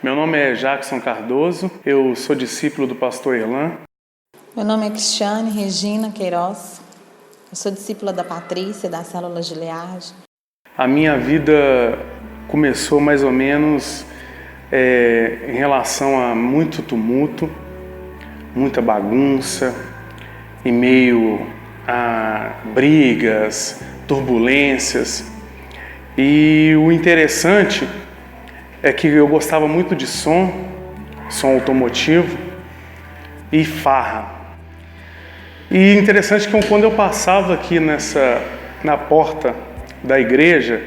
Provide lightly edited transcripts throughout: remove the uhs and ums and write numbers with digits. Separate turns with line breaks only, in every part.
Meu nome é Jackson Cardoso, eu sou discípulo do pastor Erlan.
Meu nome é Cristiane Regina Queiroz, eu sou discípula da Patrícia, da Célula Gilead.
A minha vida começou mais ou menos em relação a muito tumulto, muita bagunça, em meio a brigas, turbulências. E o interessante é que eu gostava muito de som automotivo e farra. E interessante que quando eu passava aqui na porta da igreja,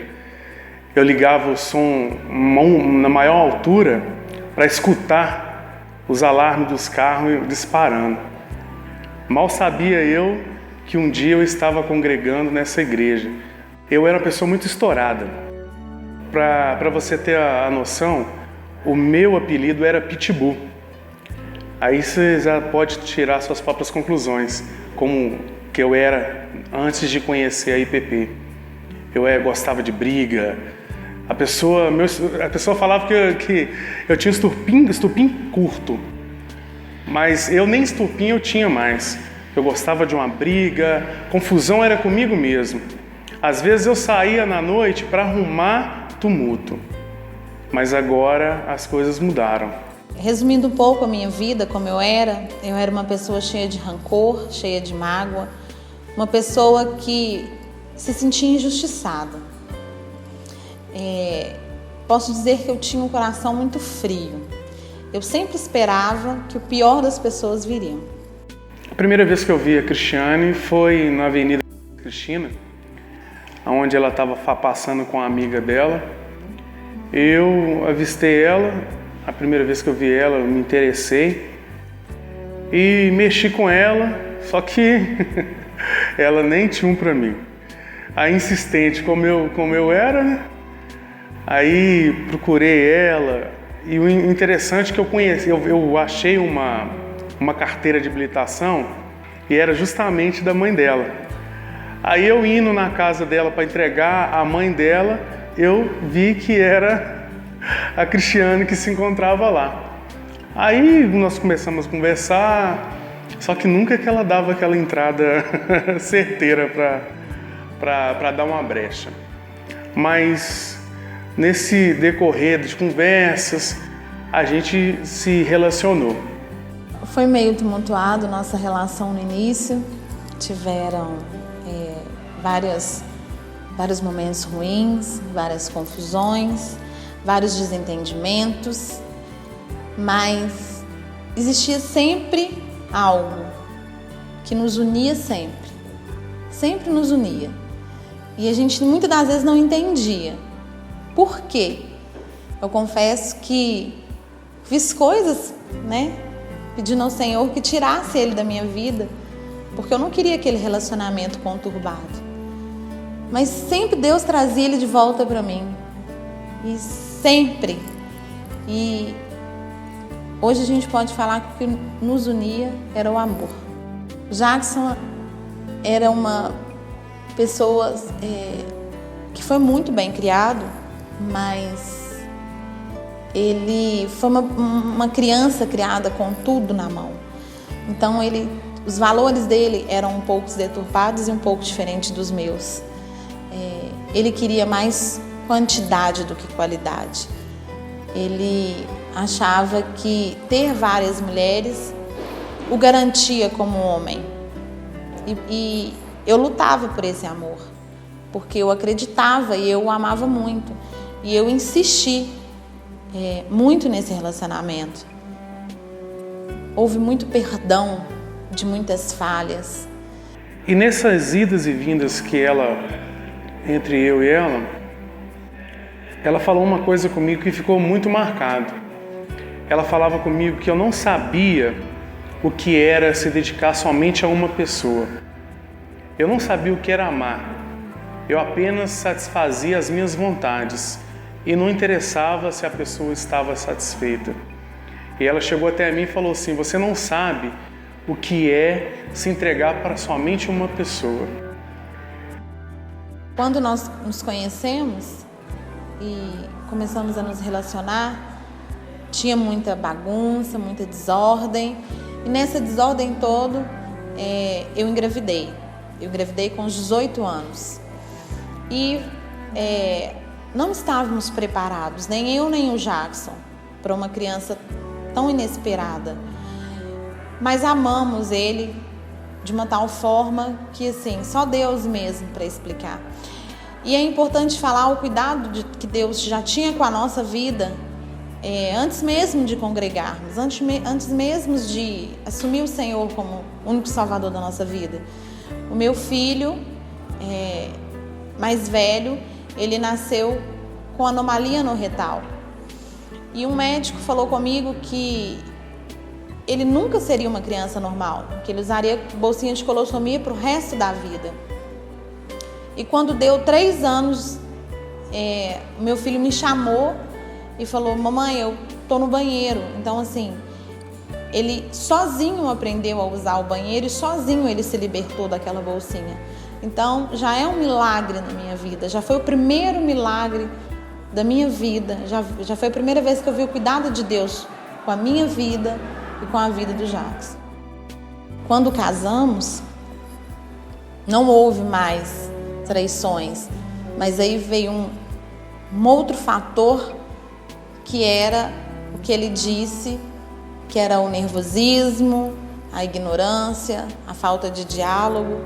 eu ligava o som na maior altura para escutar os alarmes dos carros disparando. Mal sabia eu que um dia eu estava congregando nessa igreja. Eu era uma pessoa muito estourada. Para você ter a noção, o meu apelido era Pitbull. Aí você já pode tirar suas próprias conclusões, como que eu era antes de conhecer a IPP. Eu gostava de briga. A pessoa falava que eu tinha estupim curto, mas eu nem estupim eu tinha mais. Eu gostava de uma briga, confusão era comigo mesmo. Às vezes eu saía na noite para arrumar tumulto, mas agora as coisas mudaram.
Resumindo um pouco a minha vida, como eu era uma pessoa cheia de rancor, cheia de mágoa, uma pessoa que se sentia injustiçada. Posso dizer que eu tinha um coração muito frio. Eu sempre esperava que o pior das pessoas viriam.
A primeira vez que eu vi a Cristiane foi na Avenida Cristina, onde ela estava passando com a amiga dela. Eu avistei ela, a primeira vez que eu vi ela, eu me interessei e mexi com ela, só que ela nem tinha um para mim. Aí, insistente como eu era, né? Aí procurei ela e o interessante é que eu achei uma carteira de habilitação e era justamente da mãe dela. Aí eu indo na casa dela para entregar a mãe dela, eu vi que era a Cristiane que se encontrava lá. Aí nós começamos a conversar, só que nunca que ela dava aquela entrada certeira para dar uma brecha. Mas nesse decorrer de conversas, a gente se relacionou.
Foi meio tumultuado nossa relação no início, tiveram vários momentos ruins, várias confusões, vários desentendimentos, mas existia sempre algo que nos unia sempre nos unia. E a gente muitas das vezes não entendia. Por quê? Eu confesso que fiz coisas, pedindo ao Senhor que tirasse ele da minha vida, porque eu não queria aquele relacionamento conturbado. Mas sempre Deus trazia ele de volta para mim. E sempre. E hoje a gente pode falar que o que nos unia era o amor. Jackson era uma pessoa que foi muito bem criado, mas ele foi uma criança criada com tudo na mão. Então os valores dele eram um pouco deturpados e um pouco diferentes dos meus. Ele queria mais quantidade do que qualidade. Ele achava que ter várias mulheres o garantia como homem. E eu lutava por esse amor, porque eu acreditava e eu o amava muito. E eu insisti muito nesse relacionamento. Houve muito perdão de muitas falhas.
E nessas idas e vindas que entre eu e ela falou uma coisa comigo que ficou muito marcado. Ela falava comigo que eu não sabia o que era se dedicar somente a uma pessoa. Eu não sabia o que era amar. Eu apenas satisfazia as minhas vontades e não interessava se a pessoa estava satisfeita. E ela chegou até mim e falou assim: você não sabe o que é se entregar para somente uma pessoa.
Quando nós nos conhecemos e começamos a nos relacionar, tinha muita bagunça, muita desordem. E nessa desordem toda, eu engravidei. Eu engravidei com os 18 anos. E não estávamos preparados, nem eu nem o Jackson, para uma criança tão inesperada. Mas amamos ele de uma tal forma que, assim, só Deus mesmo para explicar. E é importante falar o cuidado que Deus já tinha com a nossa vida, antes mesmo de congregarmos, antes mesmo de assumir o Senhor como único Salvador da nossa vida. O meu filho mais velho, ele nasceu com anomalia no retal. E um médico falou comigo que ele nunca seria uma criança normal, que ele usaria bolsinha de colossomia para o resto da vida. E quando deu 3 anos, meu filho me chamou e falou: mamãe, eu tô no banheiro. Então, assim, ele sozinho aprendeu a usar o banheiro e sozinho ele se libertou daquela bolsinha. Então, já é um milagre na minha vida, já foi o primeiro milagre da minha vida, já foi a primeira vez que eu vi o cuidado de Deus com a minha vida e com a vida do Jackson. Quando casamos, não houve mais traições, mas aí veio um outro fator, que era o que ele disse, que era o nervosismo, a ignorância, a falta de diálogo,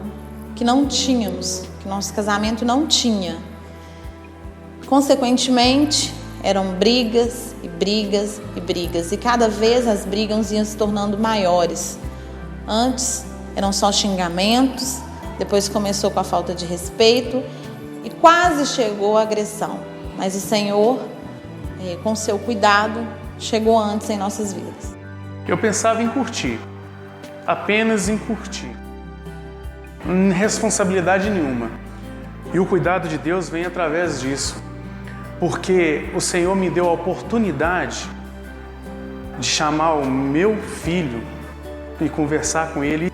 que não tínhamos, que nosso casamento não tinha. Consequentemente, eram brigas e brigas e brigas, e cada vez as brigas iam se tornando maiores. Antes eram só xingamentos, depois começou com a falta de respeito e quase chegou a agressão. Mas o Senhor, com seu cuidado, chegou antes em nossas vidas.
Eu pensava em curtir, apenas em curtir, responsabilidade nenhuma. E o cuidado de Deus vem através disso, porque o Senhor me deu a oportunidade de chamar o meu filho e conversar com ele.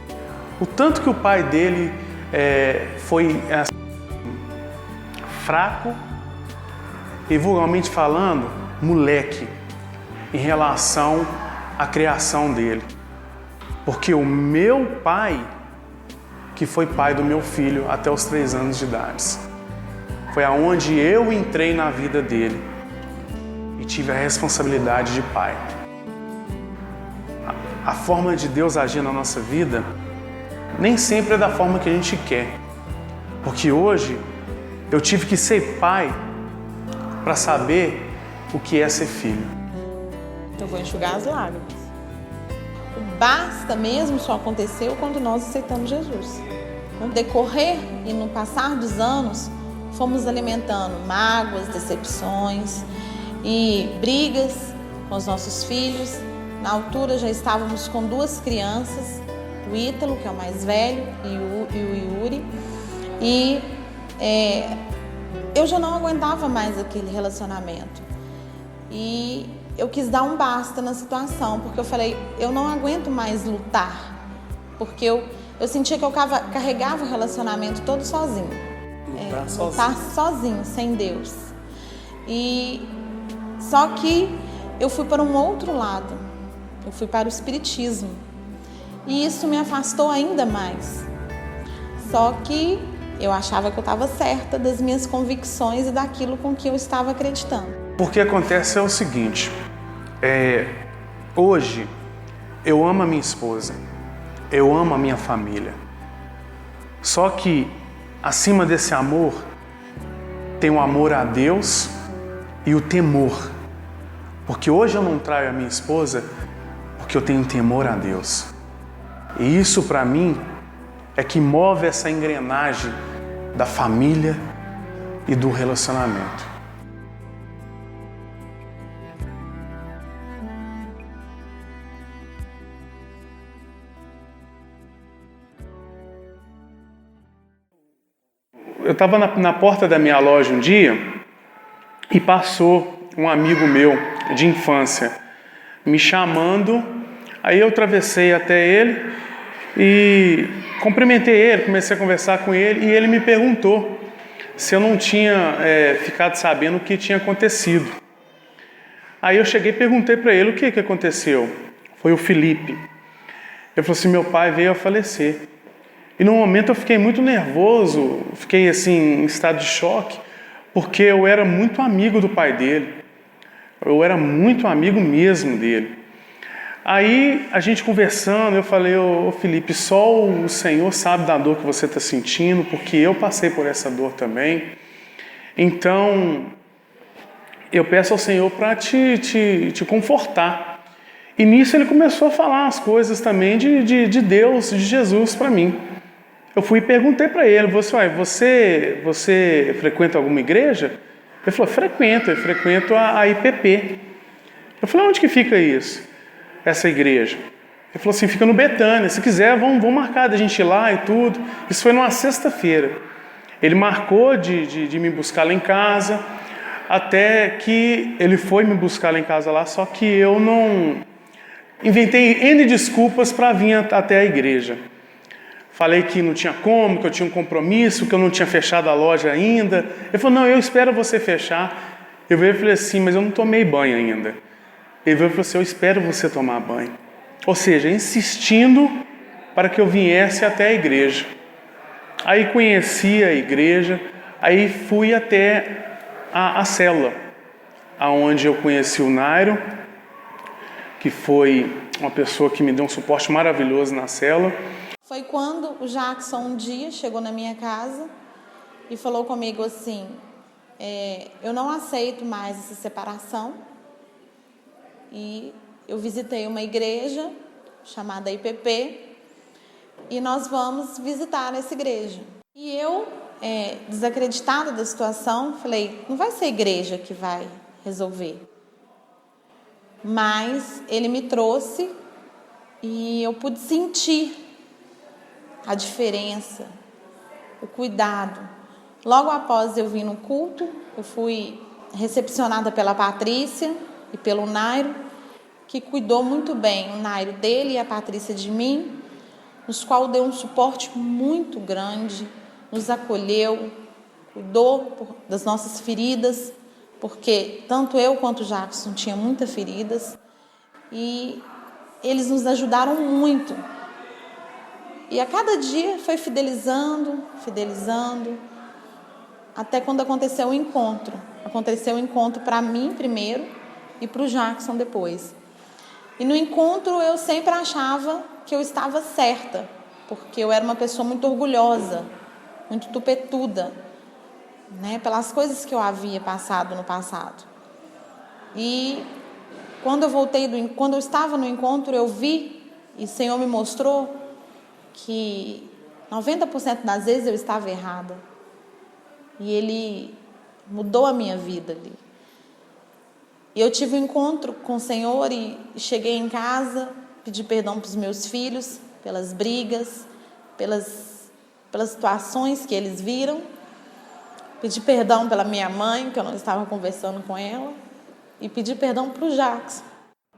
O tanto que o pai dele foi fraco e, vulgarmente falando, moleque, em relação à criação dele. Porque o meu pai, que foi pai do meu filho até os 3 anos de idade, foi aonde eu entrei na vida dele e tive a responsabilidade de pai. A forma de Deus agir na nossa vida nem sempre é da forma que a gente quer. Porque hoje eu tive que ser pai para saber o que é ser filho.
Eu vou enxugar as lágrimas. O basta mesmo só aconteceu quando nós aceitamos Jesus. No decorrer e no passar dos anos, fomos alimentando mágoas, decepções e brigas com os nossos filhos. Na altura já estávamos com 2 crianças, o Ítalo, que é o mais velho, e o Yuri. E eu já não aguentava mais aquele relacionamento. E eu quis dar um basta na situação, porque eu falei, eu não aguento mais lutar. Porque eu sentia que eu carregava o relacionamento todo sozinho. Lutar sozinho, sem Deus. E só que eu fui para um outro lado. Eu fui para o espiritismo. E isso me afastou ainda mais. Só que eu achava que eu estava certa das minhas convicções e daquilo com que eu estava acreditando.
O que acontece é o seguinte, hoje eu amo a minha esposa, eu amo a minha família. Só que acima desse amor tem o amor a Deus e o temor. Porque hoje eu não traio a minha esposa porque eu tenho temor a Deus. E isso para mim é que move essa engrenagem da família e do relacionamento. Eu estava na porta da minha loja um dia e passou um amigo meu de infância me chamando. Aí eu atravessei até ele e cumprimentei ele, comecei a conversar com ele e ele me perguntou se eu não tinha ficado sabendo o que tinha acontecido. Aí eu cheguei e perguntei para ele o que aconteceu. Foi o Felipe. Ele falou assim, meu pai veio a falecer. E no momento eu fiquei muito nervoso, fiquei assim em estado de choque, porque eu era muito amigo do pai dele. Eu era muito amigo mesmo dele. Aí a gente conversando, eu falei, ô Felipe, só o Senhor sabe da dor que você está sentindo, porque eu passei por essa dor também. Então, eu peço ao Senhor para te confortar. E nisso ele começou a falar as coisas também de Deus, de Jesus para mim. Eu fui e perguntei para ele, você frequenta alguma igreja? Ele falou, eu frequento a IPP. Eu falei, onde que fica isso? Essa igreja? Ele falou assim, fica no Betânia, se quiser vamos marcar da gente ir lá e tudo. Isso foi numa sexta-feira. Ele marcou de me buscar lá em casa, até que ele foi me buscar lá em casa lá, só que eu não... Inventei N desculpas para vir até a igreja. Falei que não tinha como, que eu tinha um compromisso, que eu não tinha fechado a loja ainda. Ele falou, não, eu espero você fechar. Eu veio e falei assim, mas eu não tomei banho ainda. Ele veio e falou assim, eu espero você tomar banho. Ou seja, insistindo para que eu viesse até a igreja. Aí conheci a igreja, aí fui até a célula, aonde eu conheci o Nairo, que foi uma pessoa que me deu um suporte maravilhoso na célula.
Foi quando o Jackson um dia chegou na minha casa e falou comigo assim, eu não aceito mais essa separação. E eu visitei uma igreja chamada IPP e nós vamos visitar essa igreja. E eu, desacreditada da situação, falei, não vai ser a igreja que vai resolver. Mas ele me trouxe e eu pude sentir a diferença, o cuidado. Logo após eu vir no culto, eu fui recepcionada pela Patrícia e pelo Nairo, que cuidou muito bem, o Nairo dele e a Patrícia de mim, nos qual deu um suporte muito grande, nos acolheu, cuidou das nossas feridas, porque tanto eu quanto o Jackson tinha muitas feridas, e eles nos ajudaram muito. E a cada dia foi fidelizando, até quando aconteceu o encontro. Aconteceu o encontro para mim primeiro e para o Jackson depois. E no encontro eu sempre achava que eu estava certa, porque eu era uma pessoa muito orgulhosa, muito tupetuda, né, pelas coisas que eu havia passado no passado. E quando eu estava no encontro, eu vi, e o Senhor me mostrou que 90% das vezes eu estava errada. E Ele mudou a minha vida ali. E eu tive um encontro com o Senhor e cheguei em casa, pedi perdão para os meus filhos, pelas brigas, pelas situações que eles viram. Pedi perdão pela minha mãe, que eu não estava conversando com ela. E pedi perdão para o Jackson.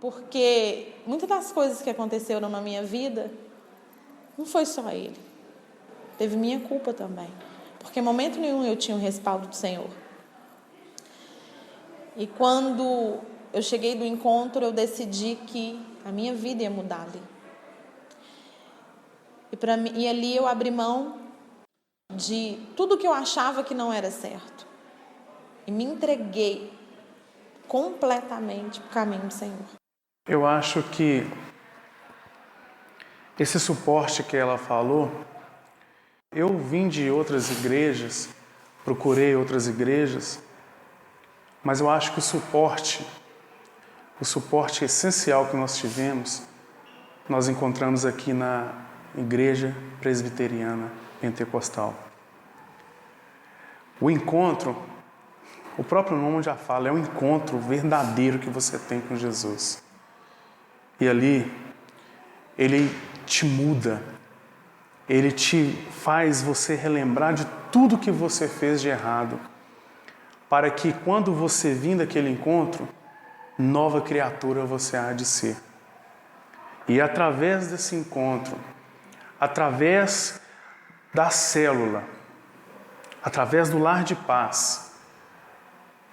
Porque muitas das coisas que aconteceram na minha vida, não foi só ele. Teve minha culpa também. Porque em momento nenhum eu tinha o respaldo do Senhor. E quando eu cheguei do encontro, eu decidi que a minha vida ia mudar ali. E ali eu abri mão de tudo que eu achava que não era certo. E me entreguei completamente para o caminho do Senhor.
Eu acho que esse suporte que ela falou, eu vim de outras igrejas, procurei outras igrejas, mas eu acho que o suporte essencial que nós tivemos, nós encontramos aqui na Igreja Presbiteriana Pentecostal. O encontro, o próprio nome já fala, é um encontro verdadeiro que você tem com Jesus. E ali, Ele te muda, Ele te faz você relembrar de tudo que você fez de errado, para que quando você vir daquele encontro, nova criatura você há de ser. E através desse encontro, através da célula, através do lar de paz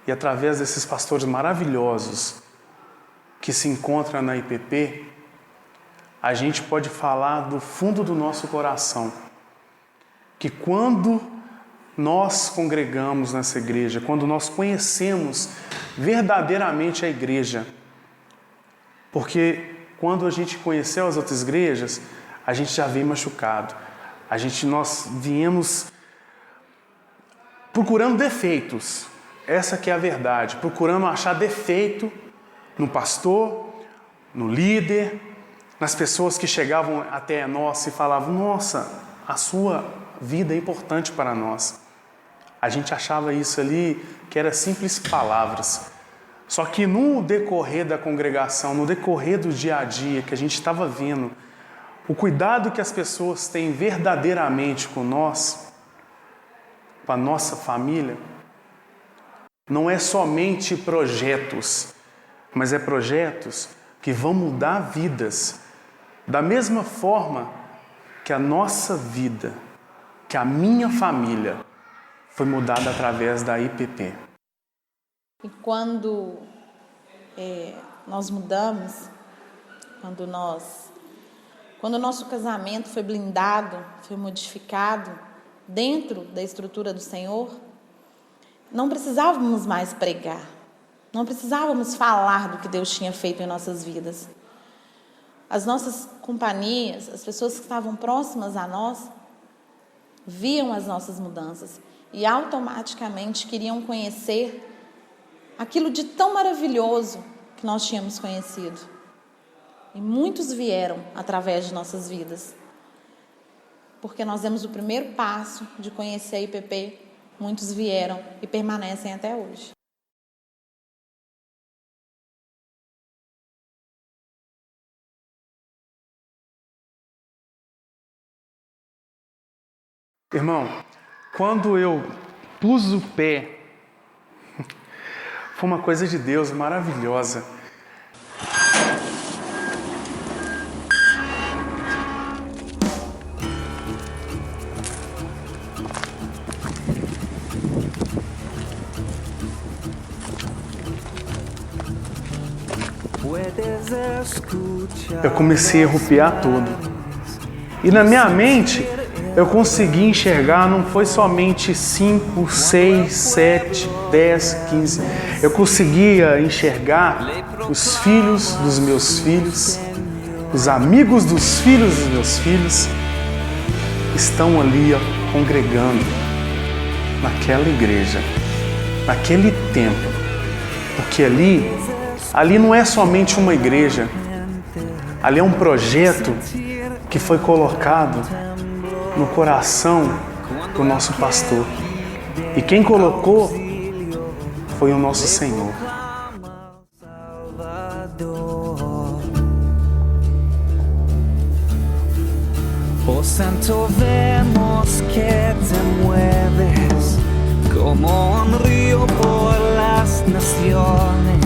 e através desses pastores maravilhosos que se encontra na IPP, a gente pode falar do fundo do nosso coração, que quando nós congregamos nessa igreja, quando nós conhecemos verdadeiramente a igreja, porque quando a gente conheceu as outras igrejas, a gente já veio machucado. Nós viemos procurando defeitos, essa que é a verdade, procurando achar defeito no pastor, no líder, nas pessoas que chegavam até nós e falavam: nossa, a sua vida é importante para nós. A gente achava isso ali que era simples palavras. Só que no decorrer da congregação, no decorrer do dia a dia, que a gente estava vendo o cuidado que as pessoas têm verdadeiramente com nós, com a nossa família, não é somente projetos, mas é projetos que vão mudar vidas. Da mesma forma que a nossa vida, que a minha família foi mudada através da IPP.
E quando nós mudamos, quando o nosso casamento foi blindado, foi modificado dentro da estrutura do Senhor, não precisávamos mais pregar, não precisávamos falar do que Deus tinha feito em nossas vidas. As nossas companhias, as pessoas que estavam próximas a nós, viam as nossas mudanças e automaticamente queriam conhecer aquilo de tão maravilhoso que nós tínhamos conhecido. E muitos vieram através de nossas vidas. Porque nós demos o primeiro passo de conhecer a IPP, muitos vieram e permanecem até hoje.
Irmão, quando eu pus o pé, foi uma coisa de Deus maravilhosa. Eu comecei a arrupiar todo. E na minha mente, eu consegui enxergar, não foi somente 5, 6, 7, 10, 15. Eu conseguia enxergar os filhos dos meus filhos, os amigos dos meus filhos, estão ali congregando naquela igreja, naquele templo. Porque ali não é somente uma igreja, ali é um projeto que foi colocado no coração do nosso pastor. E quem colocou foi o nosso Senhor.
Oh Santo, vemos que te mueves como un río por las naciones.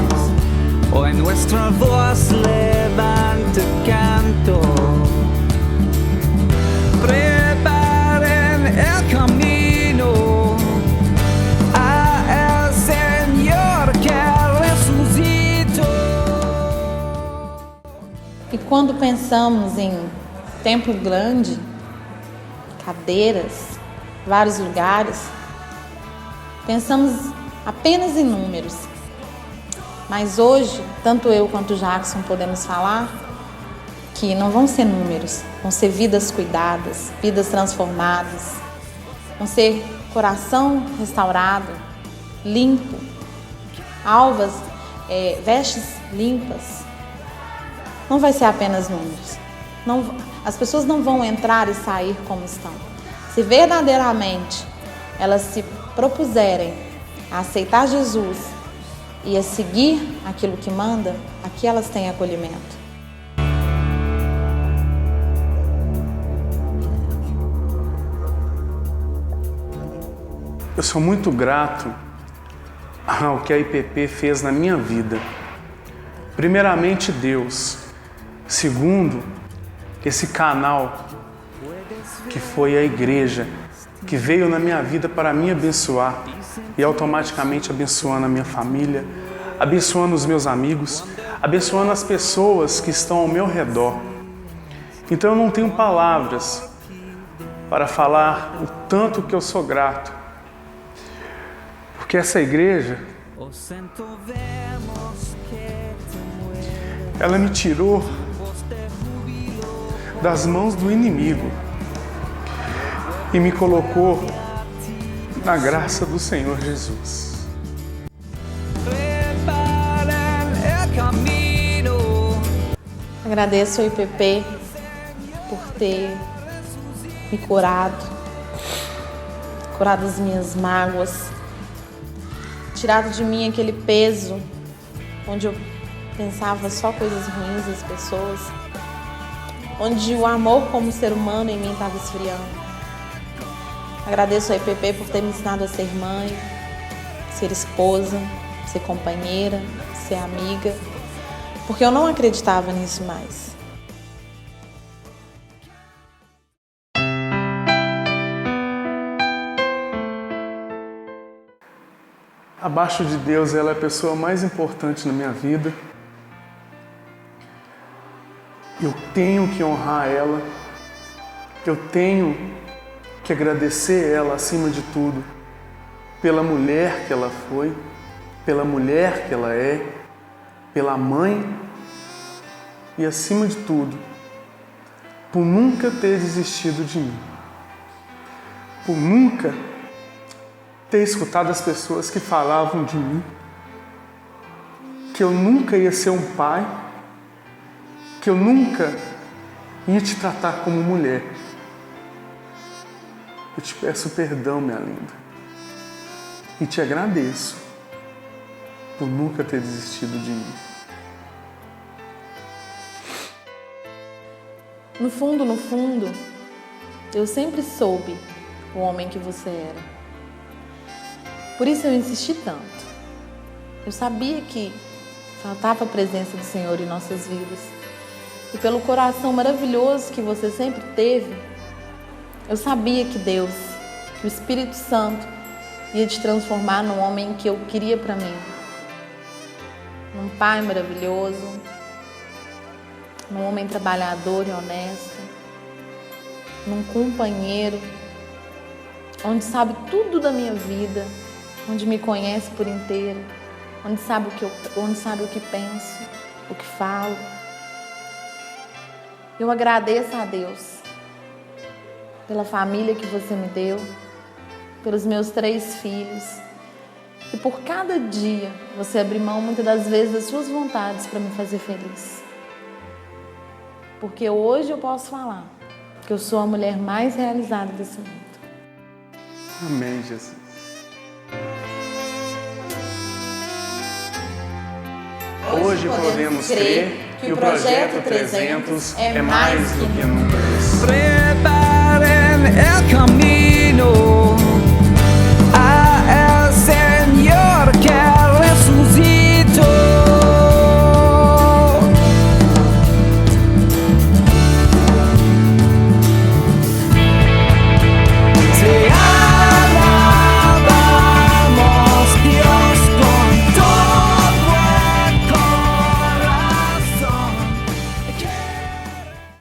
Hoy nuestra voz levanta canto. Preparen el camino a el Señor que resucitó.
E quando pensamos em templo grande, cadeiras, vários lugares, pensamos apenas em números. Mas hoje, tanto eu quanto o Jackson podemos falar que não vão ser números, vão ser vidas cuidadas, vidas transformadas, vão ser coração restaurado, limpo, alvas, vestes limpas. Não vai ser apenas números. As pessoas não vão entrar e sair como estão. Se verdadeiramente elas se propuserem a aceitar Jesus e a seguir aquilo que manda, aqui elas têm acolhimento.
Eu sou muito grato ao que a IPP fez na minha vida. Primeiramente, Deus. Segundo, esse canal que foi a igreja, que veio na minha vida para me abençoar e automaticamente abençoando a minha família, abençoando os meus amigos, abençoando as pessoas que estão ao meu redor. Então eu não tenho palavras para falar o tanto que eu sou grato, porque essa igreja, ela me tirou das mãos do inimigo e me colocou na graça do Senhor Jesus.
Agradeço ao IPP por ter me curado as minhas mágoas, tirado de mim aquele peso onde eu pensava só coisas ruins das pessoas, onde o amor como ser humano em mim estava esfriando. Agradeço ao IPP por ter me ensinado a ser mãe, ser esposa, ser companheira, ser amiga, porque eu não acreditava nisso mais.
Abaixo de Deus, ela é a pessoa mais importante na minha vida. Eu tenho que honrar ela, eu tenho que agradecer ela acima de tudo, pela mulher que ela foi, pela mulher que ela é, pela mãe e acima de tudo, por nunca ter desistido de mim, por nunca ter escutado as pessoas que falavam de mim, que eu nunca ia ser um pai, que eu nunca ia te tratar como mulher. Eu te peço perdão, minha linda, e te agradeço por nunca ter desistido de mim.
No fundo, eu sempre soube o homem que você era. Por isso eu insisti tanto. Eu sabia que faltava a presença do Senhor em nossas vidas. E pelo coração maravilhoso que você sempre teve, eu sabia que Deus, que o Espírito Santo ia te transformar num homem que eu queria para mim. Num pai maravilhoso, num homem trabalhador e honesto, num companheiro, onde sabe tudo da minha vida, onde me conhece por inteiro, onde sabe o que penso, o que falo. Eu agradeço a Deus pela família que você me deu, pelos meus 3 filhos, e por cada dia você abrir mão muitas das vezes das suas vontades para me fazer feliz. Porque hoje eu posso falar que eu sou a mulher mais realizada desse mundo.
Amém, Jesus. Hoje podemos crer que o Projeto 300 é mais do que nunca.
Preparen el camino.